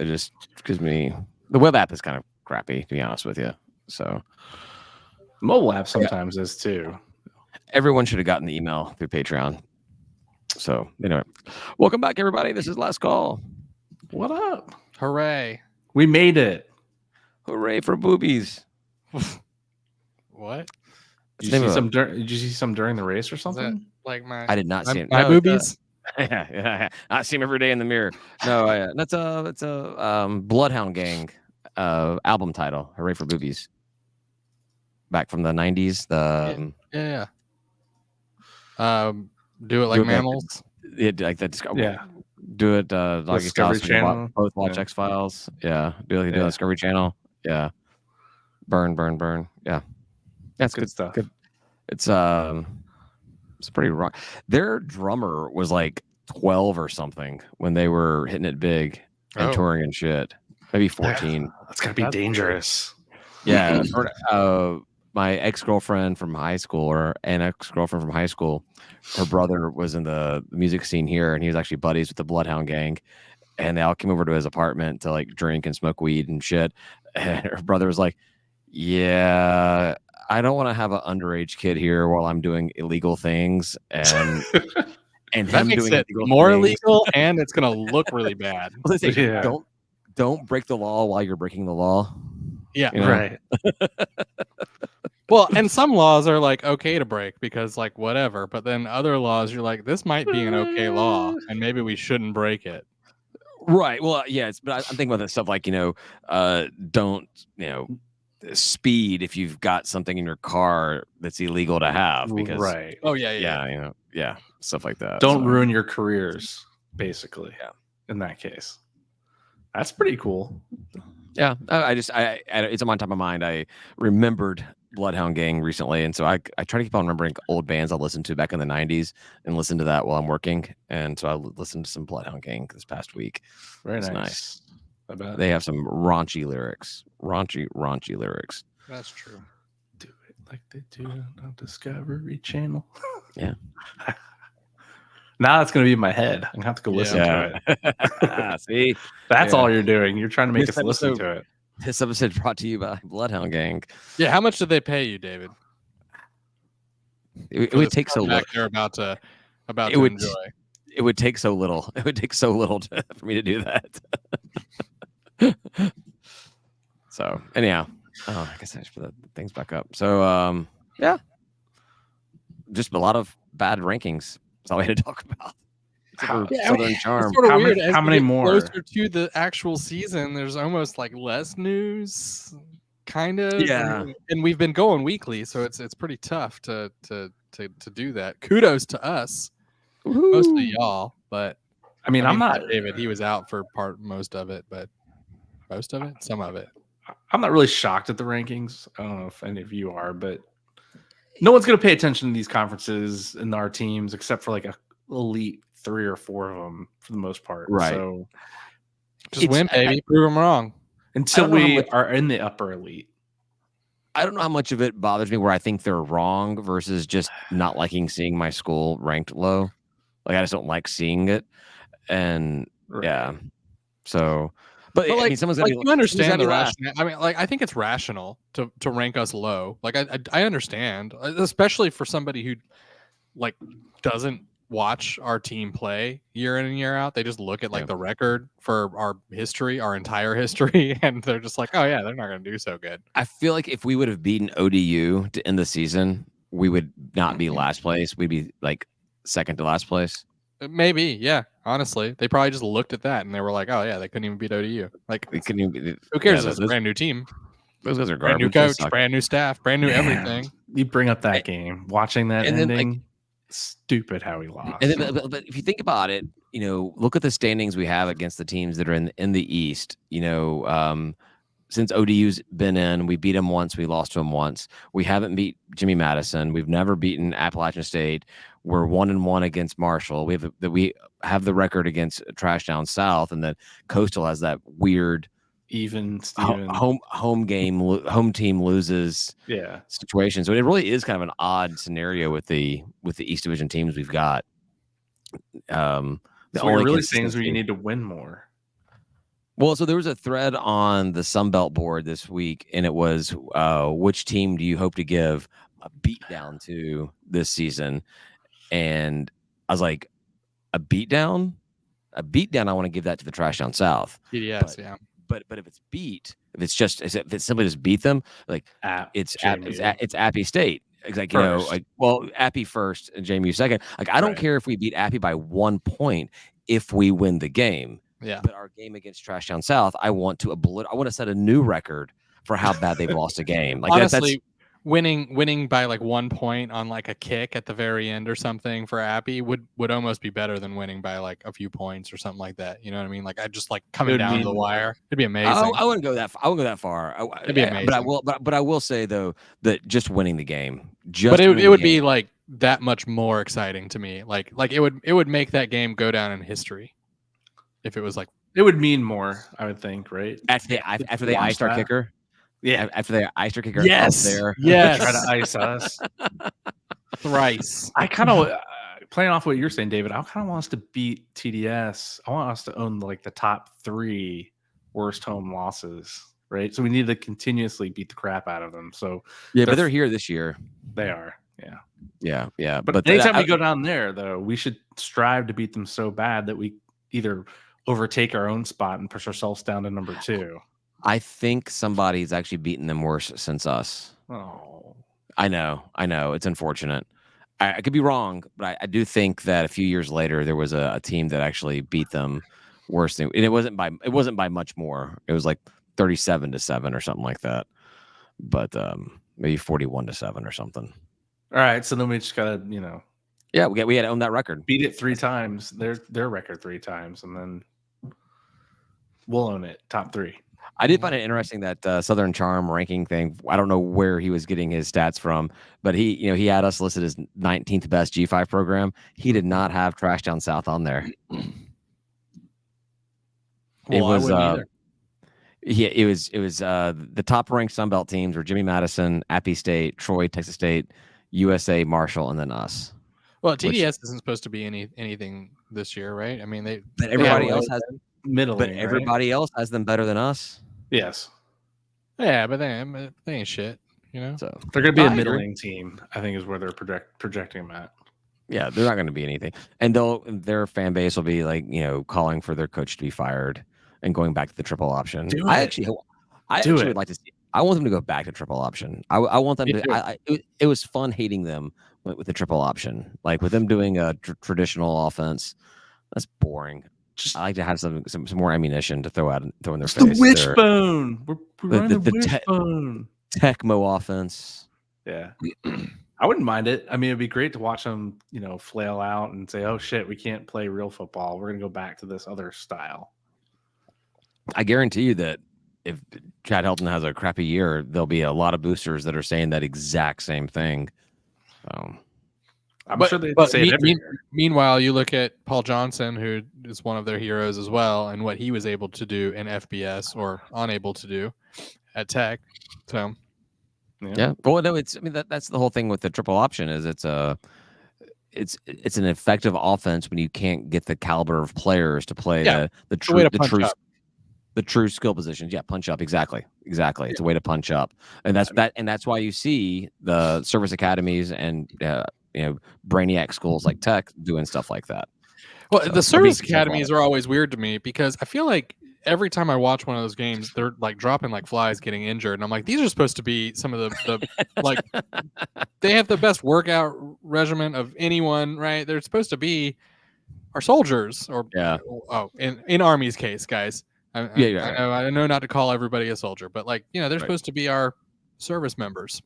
It just gives me the web app is kind of crappy, to be honest with you. So mobile app sometimes is too. Everyone should have gotten the email through Patreon. So anyway, welcome back, everybody. This is Last Call. What up? Hooray! We made it. Hooray for boobies. What? Did you see some during the race or something? Like I did not see it. My boobies. Yeah. I see him every day in the mirror. No, that's a Bloodhound Gang album title. Hooray for boobies. Back from the 90s. Yeah. Do it like mammals. Like that. Yeah. Do it like Discovery Channel. Both watch X-Files. Yeah. Do it Discovery Channel. Yeah. Burn. Yeah. That's good stuff. Good. It's pretty rock. Their drummer was like 12 or something when they were hitting it big and touring and shit. Maybe 14. That's gotta be dangerous. Yeah. My ex-girlfriend from high school, or an ex-girlfriend from high school, her brother was in the music scene here, and he was actually buddies with the Bloodhound Gang, and they all came over to his apartment to like drink and smoke weed and shit. And her brother was like, "Yeah, I don't want to have an underage kid here while I'm doing illegal things," and that makes it more illegal, and it's gonna look really bad. Well, they say, don't break the law while you're breaking the law. Yeah, you know? Right. Well, and some laws are like okay to break because like whatever, but then other laws you're like, this might be an okay law, and maybe we shouldn't break it. Right. Well, yeah. But I'm thinking about that stuff like don't speed if you've got something in your car that's illegal to have because right. Oh yeah. Stuff like that. Don't ruin your careers, basically. Yeah. In that case, that's pretty cool. Yeah, it's on top of mind. I remembered Bloodhound Gang recently, and so I try to keep on remembering old bands I listened to back in the 90s and listen to that while I'm working. And so I listened to some Bloodhound Gang this past week. Very nice. I bet. They have some raunchy lyrics. Raunchy lyrics. That's true. Do it like they do on Discovery Channel. Yeah. Now that's going to be in my head. I'm going to have to go listen to it. See? That's all you're doing. You're trying to make us listen to it. This episode brought to you by Bloodhound Gang. Yeah, how much did they pay you, David? It would take so little. They're about to enjoy. It would take so little. It would take so little for me to do that. So anyhow, I guess I should put the things back up. So yeah, just a lot of bad rankings. That's all we had to talk about. Southern Charm. Sort of weird. How many more? Closer to the actual season, there's almost like less news, kind of. Yeah. And we've been going weekly, so it's pretty tough to do that. Kudos to us, mostly y'all. But I mean, I'm not David. He was out for most of it, but some of it. I'm not really shocked at the rankings. I don't know if any of you are, but no one's going to pay attention to these conferences and our teams except for like a elite 3 or 4 of them for the most part. Right. So just win, baby. Prove them wrong. Until we are in the upper elite. I don't know how much of it bothers me where I think they're wrong versus just not liking seeing my school ranked low. Like I just don't like seeing it. And yeah. So but like, I mean, someone's like gonna you understand the rationale. I mean, like I think it's rational to rank us low. Like I understand, especially for somebody who like doesn't watch our team play year in and year out. They just look at like the record for our history, our entire history, and they're just like, oh yeah, they're not going to do so good. I feel like if we would have beaten ODU to end the season, we would not be last place. We'd be like second to last place. Maybe, yeah. Honestly, they probably just looked at that and they were like, "Oh yeah, they couldn't even beat ODU." Like, they couldn't even. Who cares? It's a brand new team. Those guys are brand garbage. new coach, brand new staff, brand new everything. You bring up that game, watching that and ending. Then, like, stupid how he lost. And then, but if you think about it, look at the standings we have against the teams that are in the East. Since ODU's been in, we beat them once, we lost to them once. We haven't beat Jimmy Madison. We've never beaten Appalachian State. We're 1-1 against Marshall. We have the record against Trash Down South, and then Coastal has that weird even home team loses situation. So it really is kind of an odd scenario with the East Division teams we've got. So what you're really saying is you need to win more. Well, so there was a thread on the Sunbelt board this week, and it was which team do you hope to give a beatdown to this season? And I was like, a beatdown? A beatdown, I want to give that to the Trash Down South. TDS, yeah. But if it's simply just beat them, like it's Appy State. It's like, Appy first and JMU second. Like, I don't care if we beat Appy by 1 point if we win the game. Yeah. But our game against Trash Down South, I want to set a new record for how bad they've lost a game. Like, honestly, winning by like 1 point on like a kick at the very end or something for Appy would almost be better than winning by like a few points or something like that. You know what I mean? Like, I just like coming down to the wire. It'd be amazing. I wouldn't go that. I wouldn't go that far. It'd be amazing. But I will say though that just winning the game, it would be like that much more exciting to me. Like it would make that game go down in history if it was like. It would mean more, I would think, right? After they iced our kicker. Yeah. After they iced our kicker. Yes. Up there. Yes. Try to ice us. Thrice. I kind of playing off what you're saying, David. I kind of want us to beat TDS. I want us to own like the top 3 worst home losses, right? So we need to continuously beat the crap out of them. So but they're here this year. They are. Yeah. But anytime we go down there, though, we should strive to beat them so bad that we either overtake our own spot and push ourselves down to number 2. I think somebody's actually beaten them worse since us. Oh, I know. It's unfortunate. I could be wrong, but I do think that a few years later there was a team that actually beat them worse than, and it wasn't by much more. It was like 37-7 or something like that. But maybe 41-7 or something. All right, so then we just gotta, yeah, we had to own that record. Beat it 3 times, their record 3 times, and then we'll own it. Top 3. I did find it interesting that Southern Charm ranking thing. I don't know where he was getting his stats from, but he had us listed as 19th best G5 program. He did not have Trash Down South on there. It was the top ranked Sunbelt teams were Jimmy Madison, Appy State, Troy, Texas State, USA, Marshall, and then us. Well, TDS isn't supposed to be anything this year, right? I mean, everybody else has middle, but everybody else has them better than us. Yes. Yeah, but they ain't shit, So they're going to be a middling team, I think, is where they're projecting them at. Yeah, they're not going to be anything, and their fan base will be like calling for their coach to be fired and going back to the triple option. I actually would like to see. I want them to go back to triple option. I want them to. It was fun hating them with the triple option, like with them doing a traditional offense. That's boring. I like to have some more ammunition to throw in their face. The wishbone. We're running the wishbone. Tecmo offense. Yeah. I wouldn't mind it. I mean, it'd be great to watch them, flail out and say, "Oh shit, we can't play real football. We're gonna go back to this other style." I guarantee you that if Chad Helton has a crappy year, there'll be a lot of boosters that are saying that exact same thing. I'm sure they say it every year. Meanwhile, you look at Paul Johnson, who is one of their heroes as well, and what he was able to do in FBS or unable to do at Tech. So, yeah. Well, no, that's the whole thing with the triple option is it's an effective offense when you can't get the caliber of players to play the true skill positions. Yeah, punch up. Exactly. It's a way to punch up, and that's why you see the service academies and brainiac schools like Tech doing stuff like that. Well, the service academies are always weird to me because I feel like every time I watch one of those games, they're like dropping like flies, getting injured, and I'm like, these are supposed to be some of the like they have the best workout regimen of anyone, right? They're supposed to be our soldiers, or in Army's case, guys. I know not to call everybody a soldier, but they're supposed to be our service members.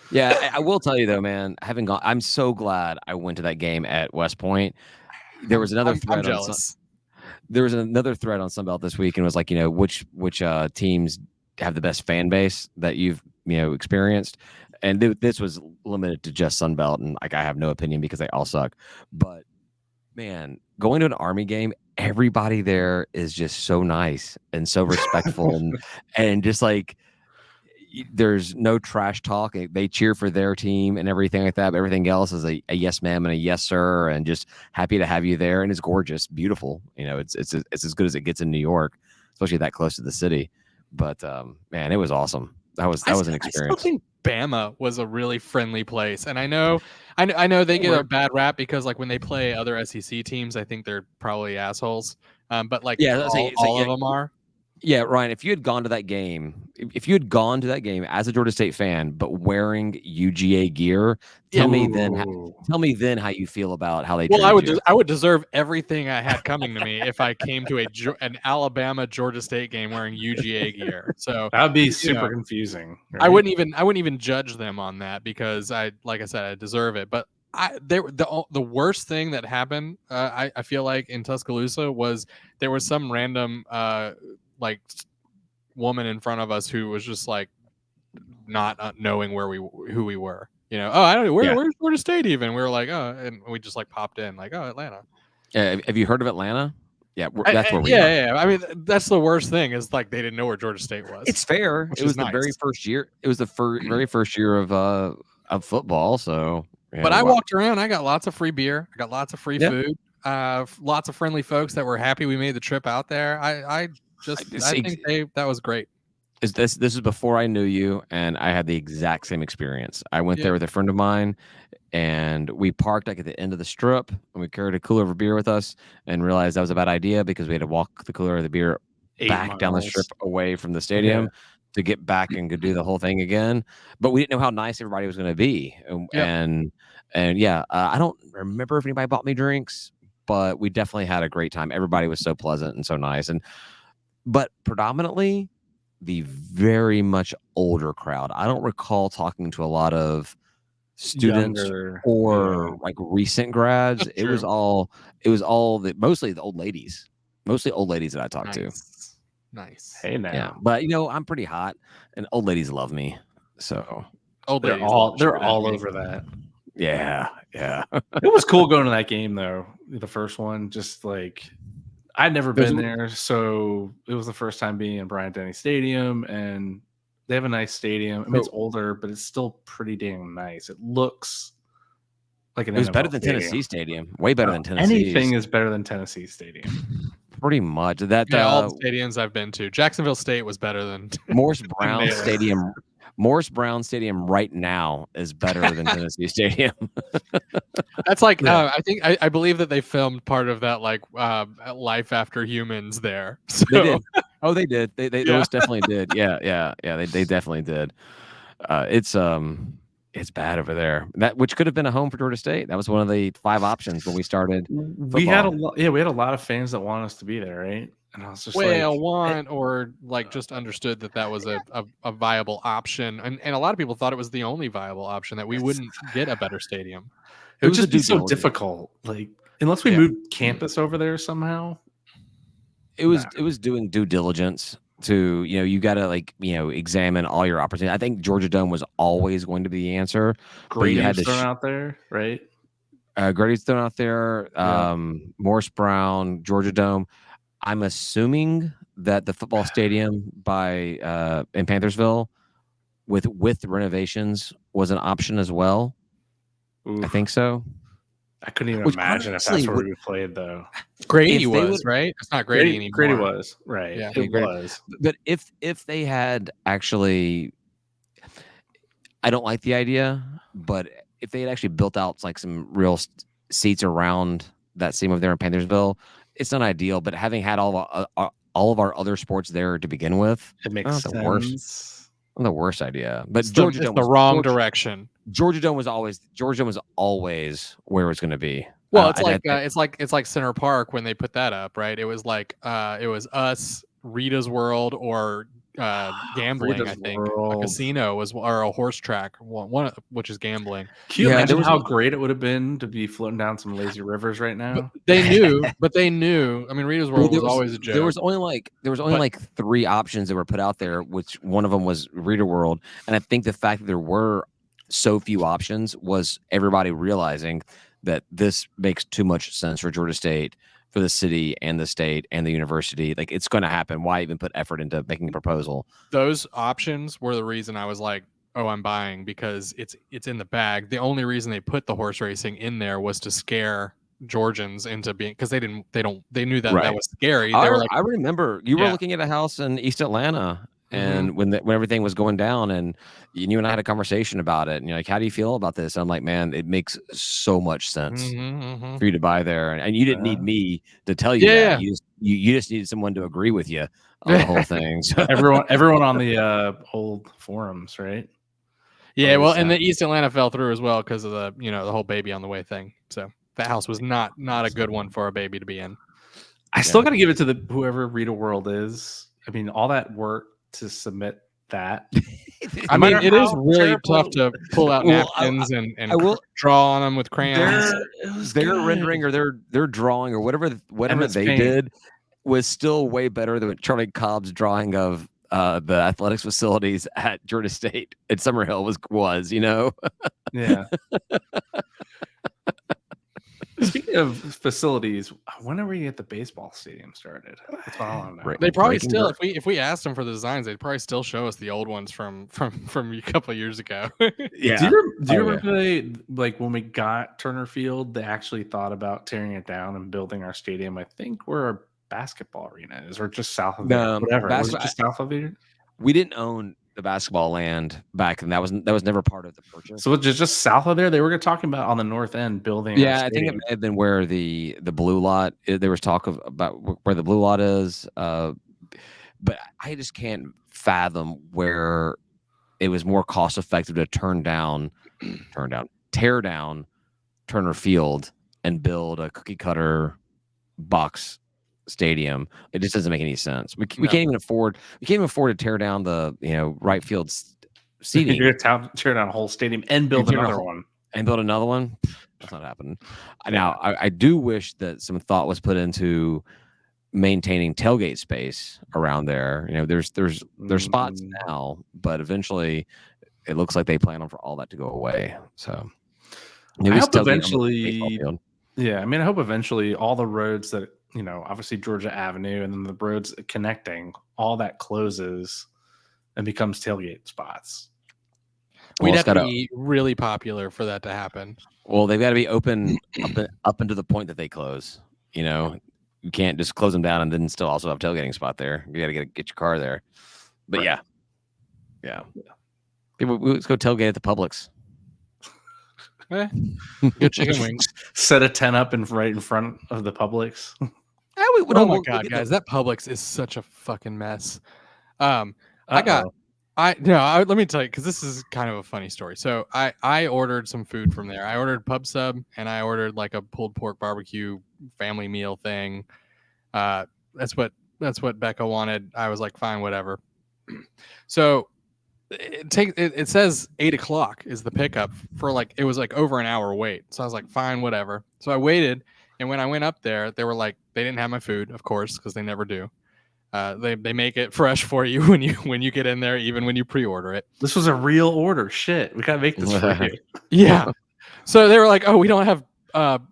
Yeah, I will tell you though, man. I'm so glad I went to that game at West Point. There was another thread. I'm jealous. There was another thread on Sunbelt this week, and it was like, which teams have the best fan base that you've experienced, and this was limited to just Sunbelt, and I have no opinion because they all suck. But man, going to an Army game, everybody there is just so nice and so respectful, and just like. there's no trash talk. They cheer for their team and everything like that. But everything else is a yes, ma'am, and a yes, sir, and just happy to have you there. And it's gorgeous, beautiful. It's as good as it gets in New York, especially that close to the city. But man, it was awesome. That was an experience. I still think Bama was a really friendly place, and I know they get a bad rap because like when they play other SEC teams, I think they're probably assholes. But like all of them are. Yeah, Ryan, if you had gone to that game, as a Georgia State fan, but wearing UGA gear, tell me then how you feel about how they. Well, I would deserve everything I had coming to me if I came to an Alabama Georgia State game wearing UGA gear. So that would be super confusing. Right? I wouldn't even judge them on that because like I said, I deserve it. But the worst thing that happened, I feel like in Tuscaloosa was there was some random like woman in front of us who was just like not knowing who we were. I don't know where's Georgia State even. We were like, oh, and we just like popped in like, oh, Atlanta. Have you heard of Atlanta? Yeah, that's where we are. Yeah. I mean, that's the worst thing is like they didn't know where Georgia State was. It's fair. It was the very first year. It was the very first year of football. So, but I walked around. I got lots of free beer. I got lots of free food. Lots of friendly folks that were happy we made the trip out there. I think that was great. This is before I knew you, and I had the exact same experience. I went there with a friend of mine, and we parked like at the end of the strip, and we carried a cooler of beer with us, and realized that was a bad idea because we had to walk the cooler of the beer back down the strip away from the stadium to get back and go do the whole thing again. But we didn't know how nice everybody was going to be, and I don't remember if anybody bought me drinks, but we definitely had a great time. Everybody was so pleasant and so nice, but predominantly the very much older crowd. I don't recall talking to a lot of students or like recent grads. It was all mostly the old ladies that I talked to. Nice. Hey now. Yeah, but I'm pretty hot and old ladies love me. So they're all over that. Yeah. It was cool going to that game though. The first one, just like I'd never been there, so it was the first time being in Bryant-Denny Stadium, and they have a nice stadium. I mean, it's older, but it's still pretty damn nice. It looks like it was better than Tennessee Stadium. Way better than Tennessee. Anything is better than Tennessee Stadium. Pretty much. All the stadiums I've been to. Jacksonville State was better than Morris Brown Stadium. Morris Brown Stadium right now is better than Tennessee Stadium. That's like I believe that they filmed part of that like Life After Humans there. So. They did. Oh, they did. They most definitely did. Yeah. They definitely did. It's bad over there. That which could have been a home for Georgia State. That was one of the 5 options when we started. Football. We had a lot of fans that want us to be there, right? And I was just just understood that was a viable option, and a lot of people thought it was the only viable option, that we wouldn't get a better stadium. It would just be so difficult, like unless we moved campus over there somehow. It was doing due diligence to you got to examine all your opportunities. I think Georgia Dome was always going to be the answer. Grady's thrown out there, right? Grady's thrown out there. Morris Brown, Georgia Dome. I'm assuming that the football stadium in Panthersville with renovations was an option as well. Oof. I think so. I couldn't even imagine if that's where we played though. Grady was right. It's not Grady anymore. Grady was right. Yeah, it was. But if they had actually, I don't like the idea. But if they had actually built out like some real seats around that stadium over there in Panthersville. It's not ideal, but having had all of our other sports there to begin with, it makes sense. The worst idea. But Georgia Dome was the wrong direction. Georgia Dome was always where it's going to be. Well, it's like Center Park when they put that up, right? It was like it was us, Rita's World, or gambling. I think a casino or a horse track, one which is gambling. Can you imagine how great it would have been to be floating down some lazy rivers right now? But they knew. I mean, Rita's World was always a joke. There was only 3 options that were put out there, which one of them was Rita World, and I think the fact that there were so few options was everybody realizing that this makes too much sense for Georgia State for the city and the state and the university. Like, it's going to happen. Why even put effort into making a proposal? Those options were the reason I was like, oh, I'm buying, because it's in the bag. The only reason they put the horse racing in there was to scare Georgians into being, because they knew that Right. that was scary. They were like, I remember you were Yeah. looking at a house in East Atlanta, and when everything was going down, and you and I had a conversation about it, and you're like, "How do you feel about this?" And I'm like, "Man, it makes so much sense for you to buy there," and you didn't need me to tell you that. You just needed someone to agree with you on the whole thing. So. Everyone on the old forums, right? Yeah, well, and the East Atlanta fell through as well because of the the whole baby on the way thing. So that house was not a good one for a baby to be in. I still got to give it to whoever Rita World is. I mean, all that work to submit that. I mean, it is really tough to pull out napkins and draw on them with crayons. Their rendering or their drawing or whatever they did was still way better than Charlie Cobb's drawing of the athletics facilities at Georgia State at Summerhill was. Yeah. Speaking of facilities, when are we get the baseball stadium started? That's what I want to know. They probably still, if we asked them for the designs, they'd probably still show us the old ones from a couple of years ago. Yeah. Do you remember like when we got Turner Field, they actually thought about tearing it down and building our stadium? I think where our basketball arena is, or just south of it. Whatever. Was it just south of it? We didn't own the basketball land back, and that was never part of the purchase. So just south of there, they were talking about on the north end building. Yeah, I think it may have been where the blue lot. There was talk about where the blue lot is, but I just can't fathom where it was more cost effective to tear down Turner Field and build a cookie cutter box stadium. It just doesn't make any sense. We can't even afford to tear down the right field seating. You're gonna tear down a whole stadium and build another one. That's not happening. Now I do wish that some thought was put into maintaining tailgate space around there. There's spots now, but eventually it looks like they plan on for all that to go away. So I hope eventually I hope eventually all the roads that obviously Georgia Avenue and then the roads connecting, all that closes and becomes tailgate spots. We'd have to be really popular for that to happen. Well, they've got to be open up until the point that they close. You can't just close them down and then still also have a tailgating spot there. You got to get your car there. But right. Yeah. Let's go tailgate at the Publix. Good chicken wings. Set a tent up right in front of the Publix. Oh my god, guys, that Publix is such a fucking mess. Let me tell you, because this is kind of a funny story. So I ordered some food from there. I ordered pub sub and I ordered like a pulled pork barbecue family meal thing. That's what Becca wanted. I was like, fine, whatever. So it says 8:00 is the pickup for it was like over an hour wait. So I was like, fine, whatever. So I waited, and when I went up there, they were like, they didn't have my food, of course, because they never do. They make it fresh for you when you get in there, even when you pre-order it. This was a real order. Shit, we gotta make this for you. Yeah. So they were like, oh, we don't have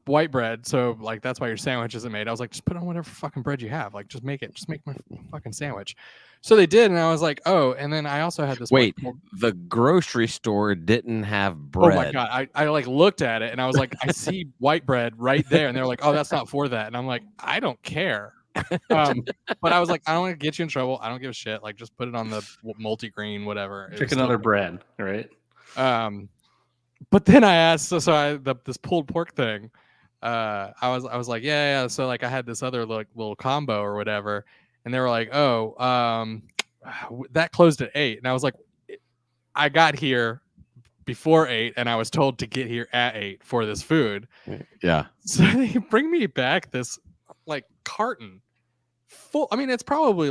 white bread, so that's why your sandwich isn't made. I was like, just put on whatever fucking bread you have. Just make my fucking sandwich. So they did, and I was like, oh, and then I also had this. Wait, the grocery store didn't have bread. Oh my god! I looked at it and I was like, I see white bread right there, and they're like, oh, that's not for that, and I'm like, I don't care. But I was like, I don't want to get you in trouble. I don't give a shit. Just put it on the multi-grain, whatever. Pick another bread, right? But then I asked, this pulled pork thing. I was like, yeah. So I had this other little combo or whatever. And they were like, oh, that closed at 8. And I was like, I got here before 8 and I was told to get here at 8 for this food. Yeah. So they bring me back this carton full. I mean, it's probably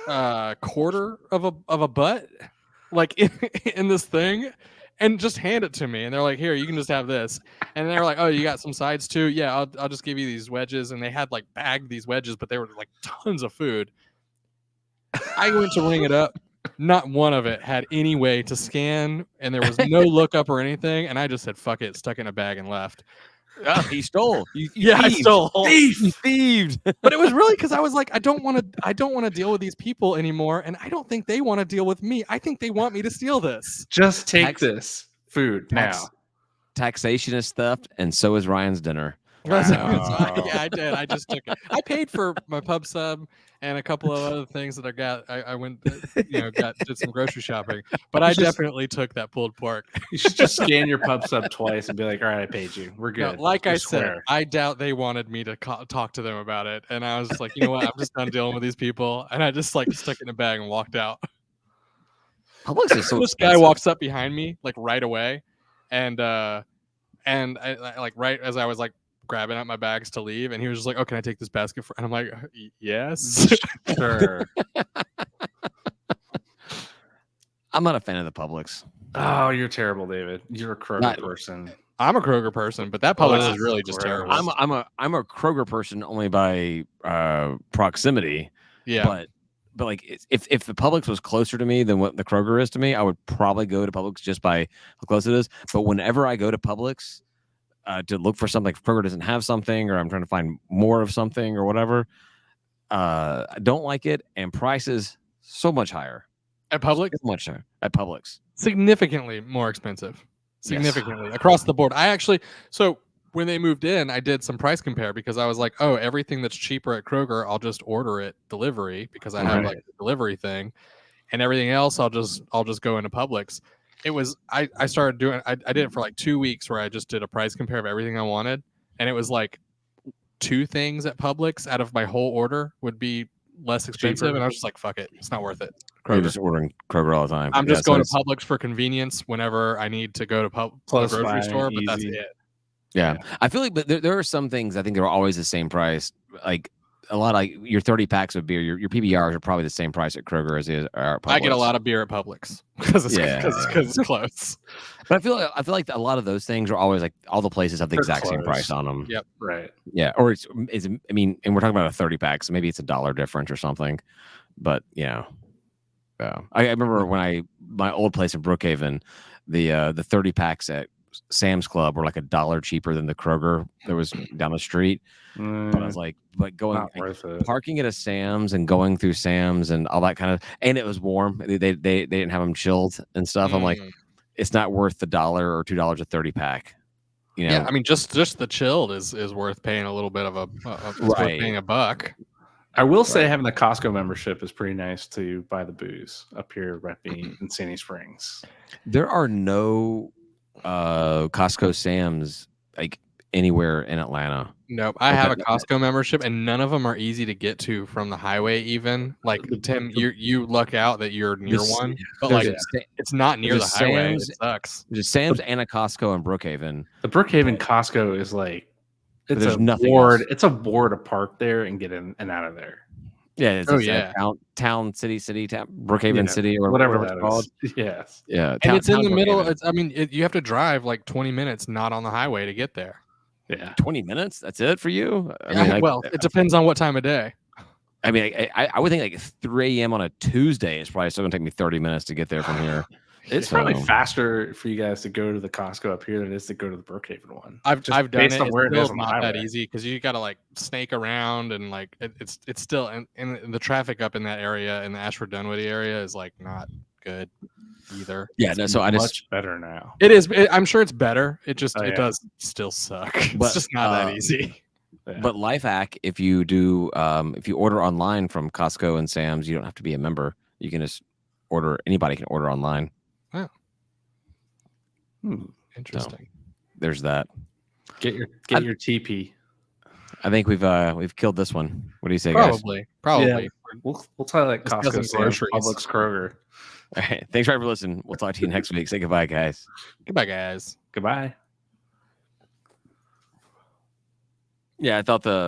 a quarter of a butt in this thing, and just hand it to me. And they're like, here, you can just have this. And they're like, oh, you got some sides too? Yeah, I'll just give you these wedges. And they had bagged these wedges, but they were tons of food. I went to ring it up. Not one of it had any way to scan, and there was no lookup or anything. And I just said, fuck it, stuck in a bag and left. Oh, he stole. You Yeah, I thieved. stole. You thieved. But it was really because I was like, I don't want to deal with these people anymore, and I don't think they want to deal with me. I think they want me to steal this. Just take Tax- this food now. Taxation is theft, and so is Ryan's dinner. Wow. Yeah, I did. I just took it. I paid for my pub sub and a couple of other things that I got. I went, did some grocery shopping, but I definitely took that pulled pork. You should just scan your pub sub twice and be like, all right, I paid you. We're No, good. like We're I said, square. I doubt they wanted me to talk to them about it, and I was just like, you know what? I'm just done dealing with these people, and I just like stuck it in a bag and walked out. Publix is so This guy expensive. walks up behind me like right away, and I like right as I was like grabbing up my bags to leave, and he was just like, "Oh, can I take this basket for?" And I'm like, "Yes." Sure. I'm not a fan of the Publix. Oh, you're terrible, David. You're a Kroger Not- person. I'm a Kroger person, but that Publix Ugh, is really just gross. terrible. I'm a Kroger person only by proximity. Yeah, But like if the Publix was closer to me than what the Kroger is to me, I would probably go to Publix just by how close it is. But whenever I go to Publix to look for something, if Kroger doesn't have something, or I'm trying to find more of something or whatever, I don't like it, and prices so much higher. at Publix, So much higher at Publix. significantly more expensive. Significantly across the board. So when they moved in, I did some price compare because I was like, oh, everything that's cheaper at Kroger, I'll just order it delivery because I have Right. like the delivery thing, and everything else I'll just go into Publix. It was I started doing I did it for like 2 weeks where I just did a price compare of everything I wanted, and it was like 2 things at Publix out of my whole order would be less expensive, Cheaper. and I was just like, fuck it, it's not worth it. You're just ordering Kroger all the time. I'm Yeah, just so going it's- to Publix for convenience whenever I need to go to a Close grocery by, store, but that's easy. it. Yeah. I feel like, but there are some things I think they're always the same price. Like a lot of like your 30 packs of beer, your PBRs are probably the same price at Kroger as is are at Publix. I get a lot of beer at Publix because it's, Yeah. it's close. But I feel like a lot of those things are always like all the places have the They're exact same close. price on them. Yep. Right. Yeah. Or it's I mean, and we're talking about a 30 pack, so maybe it's $1 difference or something. But yeah. I remember when my old place in Brookhaven, the 30 packs at Sam's Club were like $1 cheaper than the Kroger that was down the street. But I was like, going not worth it. parking at a Sam's and going through Sam's and all that kind of, and it was warm. They didn't have them chilled and stuff. I'm like, Mm. it's not worth the $1 or $2 a 30 pack. You know, Yeah, I mean, just the chilled is worth paying a little bit of it's worth Right. paying $1. I will say having the Costco membership is pretty nice to buy the booze up here at Reppy in Sandy Springs. there are no Costco Sam's like anywhere in Atlanta. Nope, I have a Okay. Costco membership, and none of them are easy to get to from the highway. Even like Tim, you luck out that you're near This- one, but There's like a it's not near the there's highway. Sam's- It sucks. There's a Sam's and a Costco in Brookhaven. The Brookhaven Costco is like it's There's a nothing ward. else. It's a war to park there and get in and out of there. Yeah, it's Oh, a yeah. town, city, Brookhaven Yeah, City, or Whatever it's that called. is. Yes. Yeah, And town- it's in town the middle. Brookhaven. You have to drive like 20 minutes, not on the highway, to get there. Yeah. 20 minutes. That's it for you. Well, it depends on what time of day. I mean, I would think like 3 a.m. on a Tuesday is probably still gonna take me 30 minutes to get there from here. It's probably So- faster for you guys to go to the Costco up here than it is to go to the Brookhaven one. I've Just done based it. on It's where it is still on the not that highway. easy because you got to like snake around and like it's still and the traffic up in that area in the Ashford Dunwoody area is like not good either. Yeah, no, so I just much better now. It is. I'm sure it's better. It just Oh, it yeah. does still suck. But, It's just not that easy. Yeah. but life hack, if you do if you order online from Costco and Sam's, you don't have to be a member. You can just anybody can order online. Interesting. There's that. Get your TP. I think we've killed this one. What do you say, guys? Probably. We'll tell you like Discussing Costco, Sam's, groceries. Publix, Kroger. All right. Thanks for listening. We'll talk to you next week. Say goodbye, guys. Goodbye, guys. Goodbye. Yeah, I thought the